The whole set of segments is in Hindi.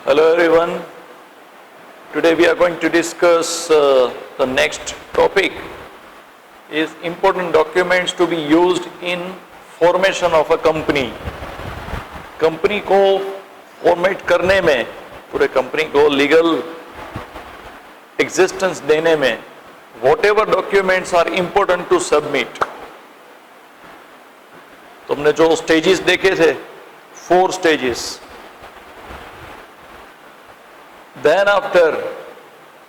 Hello everyone. Today we are going to discuss the next topic is important documents to be used in formation of a company. Company को फॉर्मेट करने में, पूरे कंपनी को लीगल एग्जिस्टेंस देने में whatever documents are important to submit. तुमने जो स्टेजेस देखे थे, 4 stages. Then after,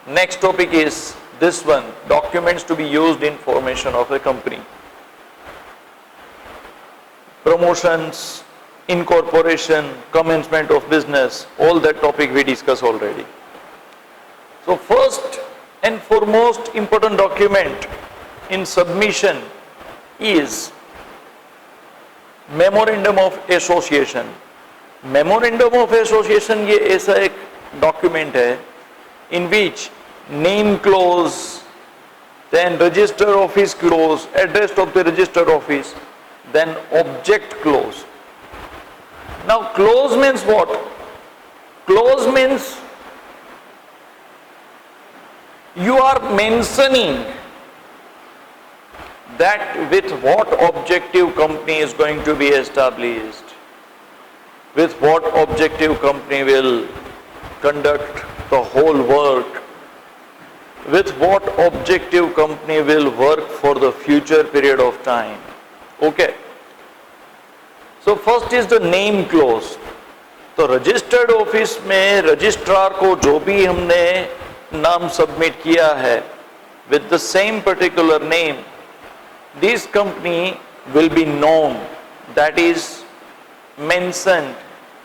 next topic is this one, documents to be used in formation of a company. Promotions, incorporation, commencement of business, all that topic we discussed already. So first and foremost important document in submission is Memorandum of Association. Memorandum of Association ये ऐसा एक document है in which name clause, then register office clause, address of the registered office, then object clause. Now clause means what? Clause means you are mentioning that with what objective company is going to be established, with what objective company will conduct the whole work, with what objective company will work for the future period of time. Okay. So first is the name clause. तो रजिस्टर्ड ऑफिस में रजिस्ट्रार को जो भी हमने नाम सबमिट किया है with the same particular name, this company will be known, that is mentioned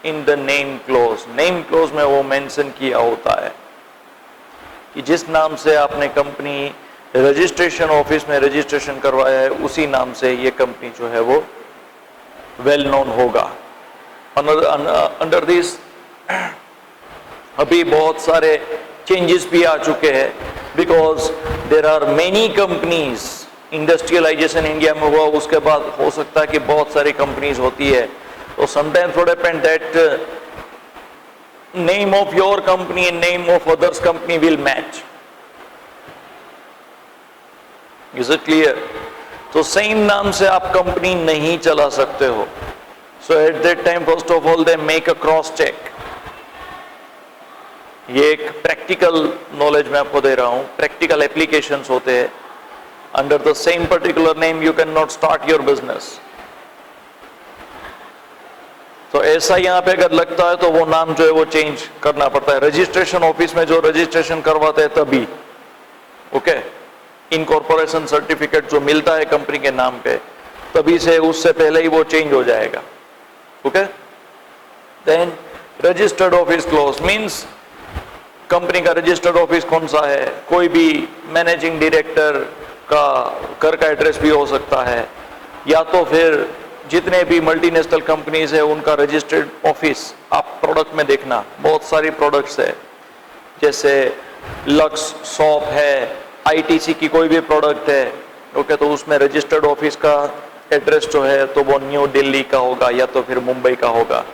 in the name clause. Name clause में वो mention किया होता है कि जिस नाम से आपने कंपनी रजिस्ट्रेशन ऑफिस में रजिस्ट्रेशन करवाया है उसी नाम से ये कंपनी जो है वो वेल नोन होगा. अंडर दिस अभी बहुत सारे चेंजेस भी आ चुके हैं because there are many companies. Industrialisation India में हुआ, उसके बाद हो सकता है कि बहुत सारी कंपनीज होती है. So sometimes what happened that name of your company and name of others company will match. Is it clear? तो same नाम से आप कंपनी नहीं चला सकते हो. So at that time first of all they make a cross check. ये एक practical knowledge मैं आपको दे रहा हूँ. Practical applications होते हैं. Under the same particular name you cannot start your business. तो ऐसा यहाँ पे अगर लगता है तो वो नाम जो है वो चेंज करना पड़ता है. रजिस्ट्रेशन ऑफिस में जो रजिस्ट्रेशन करवाते हैं तभी, ओके, इनकॉर्पोरेशन सर्टिफिकेट जो मिलता है कंपनी के नाम पे तभी से, उससे पहले ही वो चेंज हो जाएगा. Okay. Then registered office clause means company का रजिस्टर्ड ऑफिस कौन सा है. कोई भी मैनेजिंग डायरेक्टर का घर का एड्रेस भी हो सकता है, या तो फिर जितने भी मल्टीनेशनल कंपनीज है उनका रजिस्टर्ड ऑफिस. आप प्रोडक्ट में देखना बहुत सारी प्रोडक्ट्स है, जैसे लक्स शॉप है, आईटीसी की कोई भी प्रोडक्ट है, ओके, तो उसमें रजिस्टर्ड ऑफिस का एड्रेस जो है तो वो न्यू दिल्ली का होगा या तो फिर मुंबई का होगा.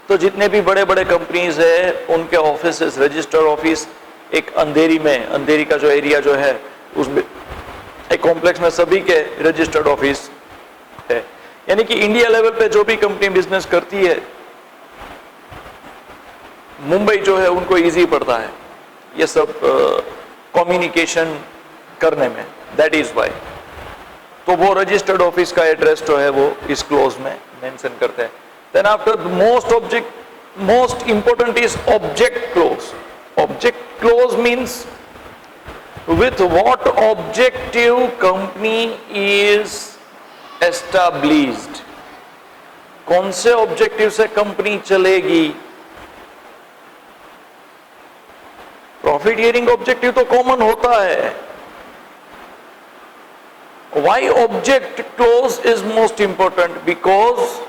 तो जितने भी बड़े बड़े कंपनीज है उनके ऑफिस, रजिस्टर्ड ऑफिस एक अंधेरी में, अंधेरी का जो एरिया जो है उसमें एक कॉम्प्लेक्स में सभी के रजिस्टर्ड ऑफिस है. यानी कि इंडिया लेवल पे जो भी कंपनी बिजनेस करती है, मुंबई जो है उनको इजी पड़ता है ये सब कम्युनिकेशन करने में. दैट इज वाई तो वो रजिस्टर्ड ऑफिस का एड्रेस जो है वो इस क्लोज में मेंशन करते हैं. Then after most important is object clause. Object clause means with what objective company is established. कौन से ऑब्जेक्टिव से कंपनी चलेगी. प्रॉफिट शेयरिंग ऑब्जेक्टिव तो कॉमन होता है. Why object clause is most important? Because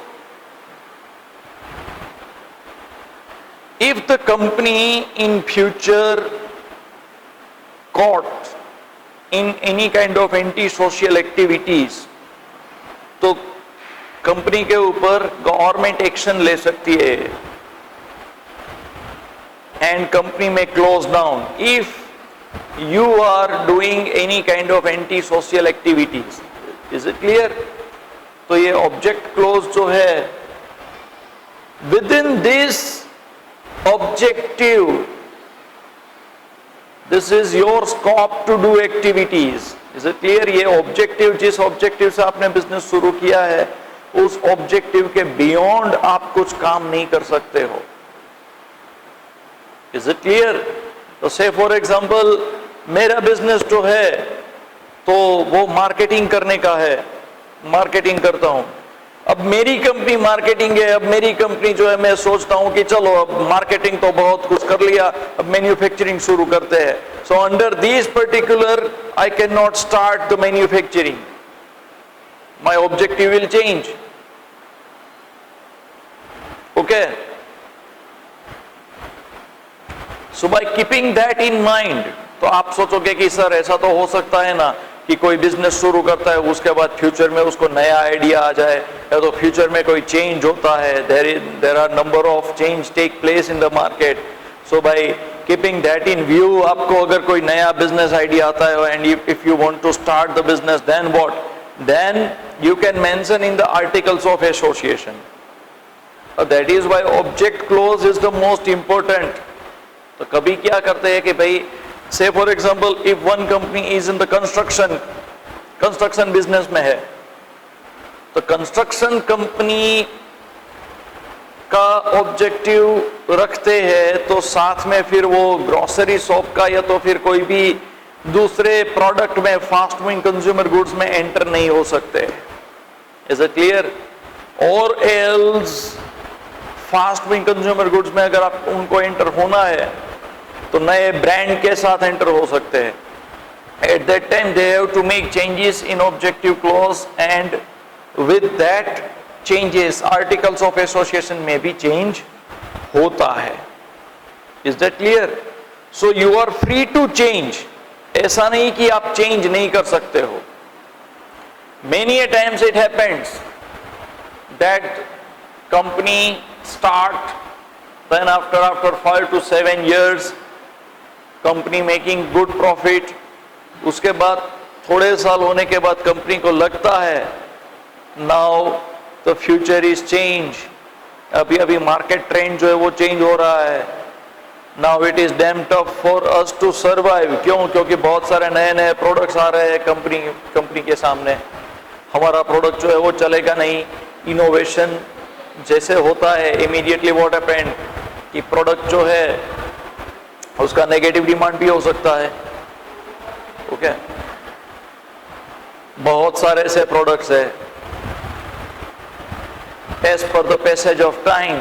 if the company in future caught in any kind of anti-social activities, तो कंपनी के ऊपर गवर्नमेंट एक्शन ले सकती है. and company may close down if you are doing any kind of anti-social activities. Is it clear? तो ये object clause जो है, within this objective, this is your scope to do activities. Is it clear? ये objective, जिस objective से आपने business शुरू किया है, उस objective के beyond आप कुछ काम नहीं कर सकते हो. Is it clear? तो say for example, मेरा business जो है, तो वो marketing करने का है, marketing करता हूं. अब मेरी कंपनी मार्केटिंग है, अब मेरी कंपनी जो है, मैं सोचता हूं कि चलो अब मार्केटिंग तो बहुत कुछ कर लिया, अब मैन्युफैक्चरिंग शुरू करते हैं. So under this particular I can not start the manufacturing. My objective will change. Okay, so by keeping that in mind, तो आप सोचोगे कि सर ऐसा तो हो सकता है ना कि कोई बिजनेस शुरू करता है, उसके बाद फ्यूचर में उसको नया आइडिया आ जाए, या तो फ्यूचर में कोई चेंज होता है, there are number of change take place in the market. So by keeping that in view, आपको अगर कोई नया बिजनेस आइडिया आता है and if you want to start the business, then what, then you can mention in the articles of association. That is why object clause is the most important. तो कभी क्या करते हैं कि भाई, say for example, if one company is in the construction business में है, तो construction company का ऑब्जेक्टिव रखते हैं, तो साथ में फिर वो ग्रोसरी शॉप का या तो फिर कोई भी दूसरे प्रोडक्ट में, फास्ट मूविंग कंज्यूमर गुड्स में एंटर नहीं हो सकते. Is it clear? और else fast moving consumer goods में अगर आप उनको एंटर होना है, तो नए ब्रांड के साथ एंटर हो सकते हैं. At that time they have to make changes in objective clause, and with that changes articles of association में भी चेंज होता है. Is that clear? So you are free to change. ऐसा नहीं कि आप चेंज नहीं कर सकते हो. Many a times it happens that company start, then after 5 to 7 years कंपनी मेकिंग गुड प्रॉफिट. उसके बाद थोड़े साल होने के बाद कंपनी को लगता है now the future is change, अभी मार्केट ट्रेंड जो है वो चेंज हो रहा है. Now it is damn tough for us to survive. क्यों? क्योंकि बहुत सारे नए नए प्रोडक्ट्स आ रहे हैं कंपनी के सामने. हमारा प्रोडक्ट जो है वो चलेगा नहीं. इनोवेशन जैसे होता है, इमीडिएटली व्हाट हैपेंड कि प्रोडक्ट जो है उसका नेगेटिव डिमांड भी हो सकता है. ओके, बहुत सारे ऐसे प्रोडक्ट्स है, as per the passage of time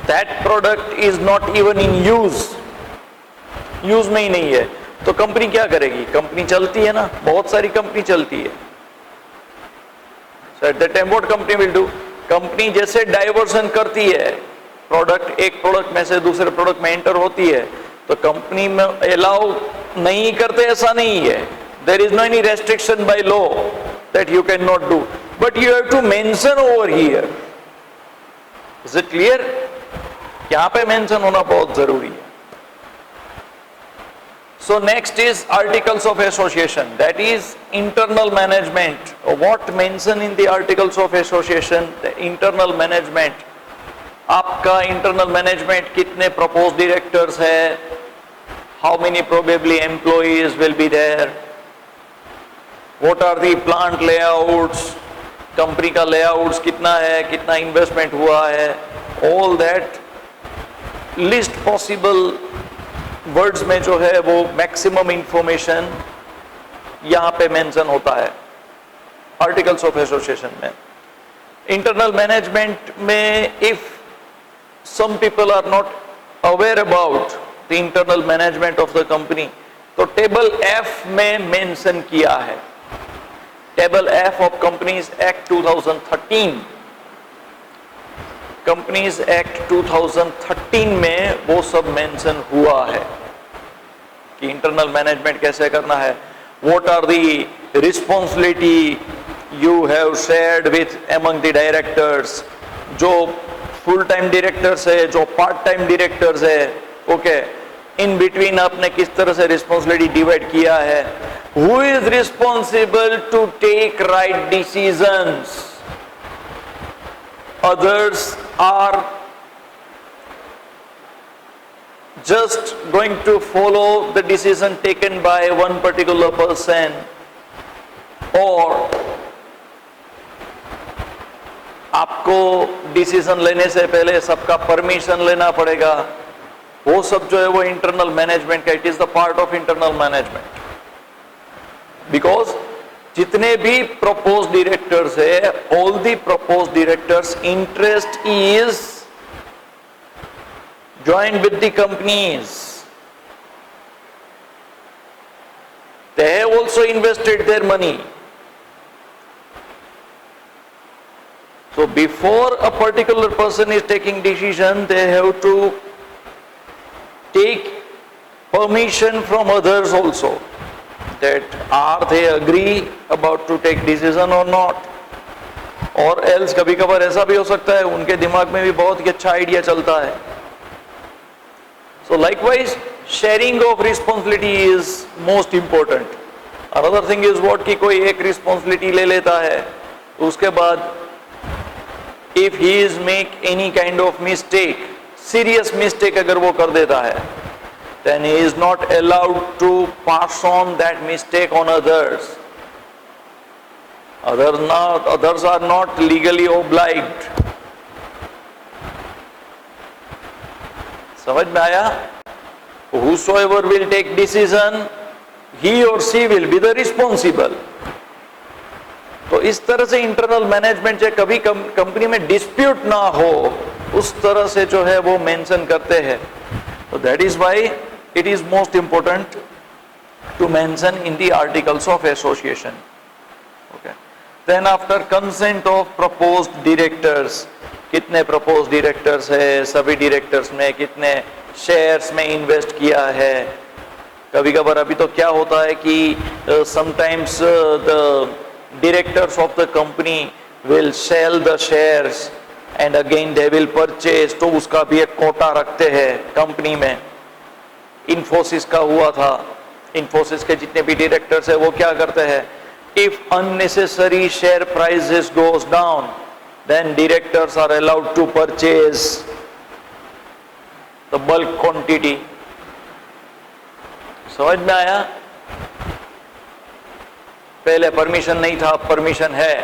that product is not even in use में ही नहीं है. तो कंपनी क्या करेगी? कंपनी चलती है ना, बहुत सारी कंपनी चलती है. At that time what company will do? Company जैसे डाइवर्सन करती है, प्रोडक्ट एक प्रोडक्ट में से दूसरे प्रोडक्ट में एंटर होती है, तो कंपनी में अलाउ नहीं करते ऐसा नहीं है. There is no any restriction by law that you can not do, but you have to mention over here. Is it clear? यहां पे मेंशन होना बहुत जरूरी है. So next is articles of association, that is internal management. What mention in the articles of association? The internal management. आपका internal management कितने proposed directors है? How many probably employees will be there? What are the plant layouts? Company का layouts कितना है? कितना investment हुआ है? All that list possible words में जो है वो मैक्सिमम इंफॉर्मेशन यहां पे मेंशन होता है आर्टिकल्स ऑफ एसोसिएशन में. इंटरनल मैनेजमेंट में if some people are not aware about the internal management of the company, तो टेबल एफ में मेंशन किया है. Table F of Companies Act 2013, Companies Act 2013 में वो सब मेंशन हुआ है कि इंटरनल मैनेजमेंट कैसे करना है. What are the responsibility you have shared with among the directors. जो फुल टाइम डायरेक्टर्स है, जो पार्ट टाइम डायरेक्टर्स है, ओके, इन बिटवीन आपने किस तरह से रिस्पॉन्सिबिलिटी डिवाइड किया है, who is responsible to take right decisions, others are just going to follow the decision taken by one particular person, or आपको डिसीजन लेने से पहले सबका परमिशन लेना पड़ेगा, वो सब जो है वो इंटरनल मैनेजमेंट का, it is the part of internal management. Because जितने भी प्रपोज डायरेक्टर्स है, all the propose directors interest is joined with the companies. They have also invested their money. So before a particular person is taking decision, they have to take permission from others also, that are they agree about to take decision or not, और else कभी कभार ऐसा भी हो सकता है उनके दिमाग में भी बहुत ही अच्छा आइडिया चलता है। So likewise, sharing of responsibility is most important. Another thing is what कि कोई एक responsibility ले लेता है, उसके बाद if he is make any kind of mistake, serious mistake अगर वो कर देता है, then he is not allowed to pass on that mistake on others. Others are not legally obliged. समझ में आया? Whosoever will take decision, he or she will be the responsible. तो इस तरह से इंटरनल मैनेजमेंट जो कभी कंपनी में डिस्प्यूट ना हो, उस तरह से जो है वो मेंशन करते हैं। तो that is why it is most important to mention in the articles of association. Okay, then after consent of proposed directors, कितने प्रपोज डायरेक्टर्स है, सभी डायरेक्टर्स में कितने शेयर्स में इन्वेस्ट किया है। कभी कभार अभी तो क्या होता है कि sometimes the directors of the company will sell the shares and again they will purchase, तो उसका भी एक कोटा रखते हैं कंपनी में। इन्फोसिस का हुआ था, इन्फोसिस के जितने भी डायरेक्टर्स है वो क्या करते हैं, if unnecessary share prices goes down, then directors are allowed to purchase the bulk quantity. समझ में आया? पहले परमिशन नहीं था, अब परमिशन है।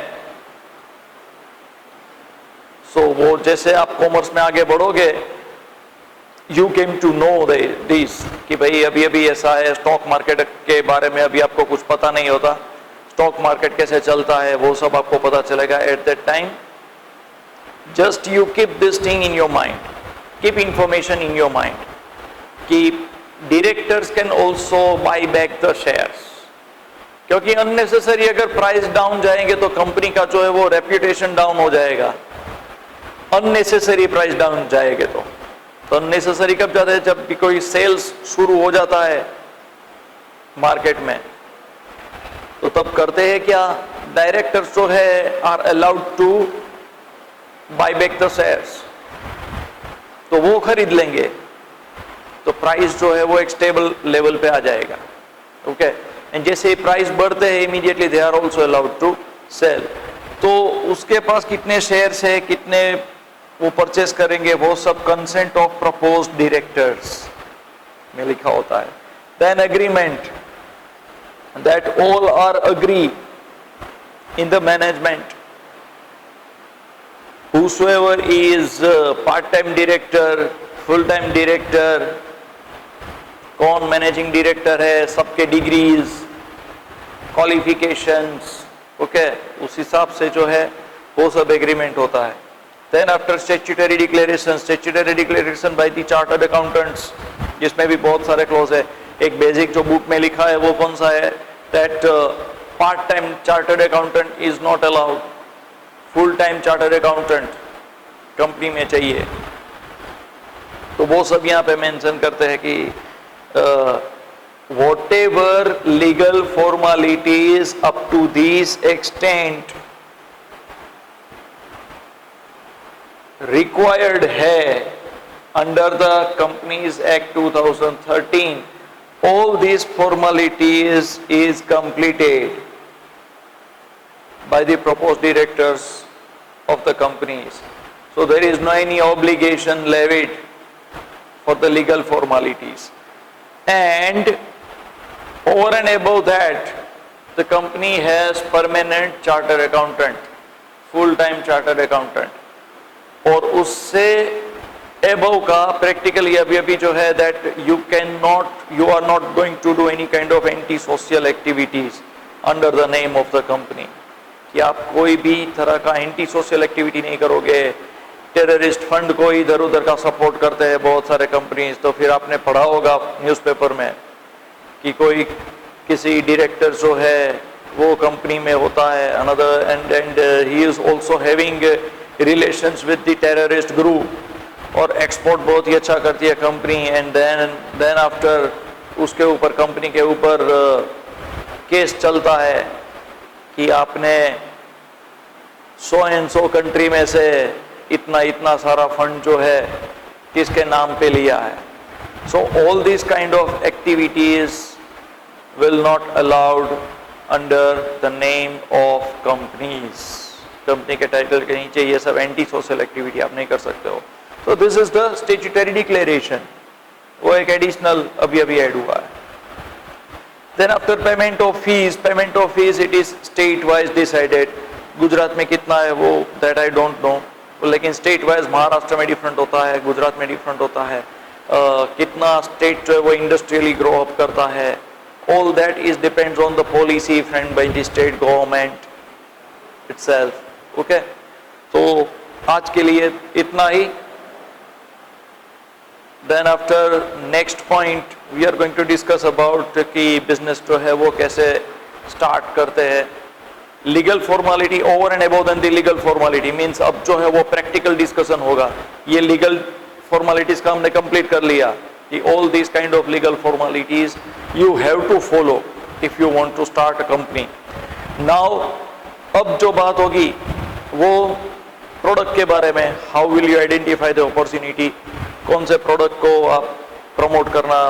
सो वो जैसे आप कॉमर्स में आगे बढ़ोगे, you came to know this कि भाई अभी अभी ऐसा है, स्टॉक मार्केट के बारे में अभी आपको कुछ पता नहीं होता, स्टॉक मार्केट कैसे चलता है वो सब आपको पता चलेगा eight that time. Just you keep this thing in your mind, keep information in your mind कि directors can also buy back the shares, क्योंकि unnecessary अगर प्राइस डाउन जाएंगे तो कंपनी का जो है वो रेप्यूटेशन डाउन हो जाएगा। अननेसेसरी प्राइस डाउन जाएंगे तो अननेसेसरी कब जाता है, जब भी कोई सेल्स शुरू हो जाता है मार्केट में, तो तब करते हैं क्या, डायरेक्टर्स जो है are allowed to buy back the shares, तो वो खरीद लेंगे, तो प्राइस जो है वो एक स्टेबल लेवल पे आ जाएगा। ओके, एंड जैसे प्राइस बढ़ते हैं immediately they are also allowed to sell. तो उसके पास कितने शेयर्स है, कितने वो परचेस करेंगे, वो सब कंसेंट ऑफ प्रपोज्ड डायरेक्टर्स में लिखा होता है। Then agreement, that all are agree in the management, whosoever is part-time director, full-time director, कौन मैनेजिंग डायरेक्टर है, सबके डिग्रीज, क्वालिफिकेशंस, ओके, उस हिसाब से जो है वो सब एग्रीमेंट होता है। Then after statutory declaration by the chartered accountants, जिसमें भी बहुत सारे क्लॉज है। एक बेसिक जो बुक में लिखा है वो कौन सा है, that part time chartered accountant is not allowed, full time chartered accountant company में चाहिए। तो वो सब यहाँ पे मेंशन करते हैं कि whatever legal formalities up to this extent required है under the Companies Act 2013, all these formalities is completed by the proposed directors of the companies. So there is no any obligation levied for the legal formalities. And over and above that, the company has permanent chartered accountant, full-time chartered accountant. और उससे above का practically अभी जो है that you are not going to do any kind of anti-social activities under the name of the company. कि आप कोई भी तरह का anti-social activity नहीं करोगे. टेररिस्ट फंड को इधर उधर का सपोर्ट करते हैं बहुत सारे कंपनीज. तो फिर आपने पढ़ा होगा न्यूज़पेपर में कि कोई किसी डायरेक्टर जो है वो कंपनी में होता है another and he is also having relations with the terrorist group और एक्सपोर्ट बहुत ही अच्छा करती है कंपनी. एंड देन आफ्टर उसके ऊपर कंपनी के ऊपर केस चलता है कि आपने 100 कंट्री में से इतना सारा फंड जो है किसके नाम पे लिया है. So all this kind of activities will not allowed under the name of companies. Company के टाइटल के नीचे ये सब एंटी सोशल एक्टिविटी आप नहीं कर सकते हो. So this is the statutory declaration. वो एक एडिशनल अभी ऐड हुआ है. Then after payment of fees it is state wise decided. Gujarat में कितना है वो that I don't know. लेकिन स्टेट वाइज महाराष्ट्र में डिफरेंट होता है, गुजरात में डिफरेंट होता है. कितना स्टेट जो है वो इंडस्ट्रियली ग्रो अप करता है. All that is depends on the policy framed by the state government itself. Okay? तो आज के लिए इतना ही. Then after next point we are going to discuss about कि business जो है वो कैसे start करते हैं. Legal formality over and above than the legal formality means अब जो है वो practical discussion होगा. ये legal formalities का हमने complete कर लिया. All these kind of legal formalities you have to follow if you want to start a company. Now अब जो बात होगी वो प्रोडक्ट के बारे में. How will you identify the opportunity? कौन से प्रोडक्ट को आप प्रमोट करना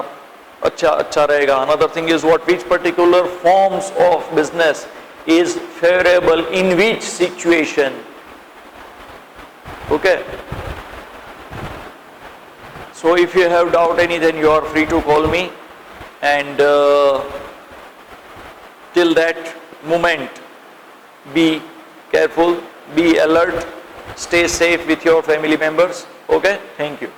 अच्छा रहेगा. Another thing is which particular forms of business is favorable in which situation. Okay. So if you have doubt any, then you are free to call me, and till that moment be careful, be alert, stay safe with your family members. Okay, thank you.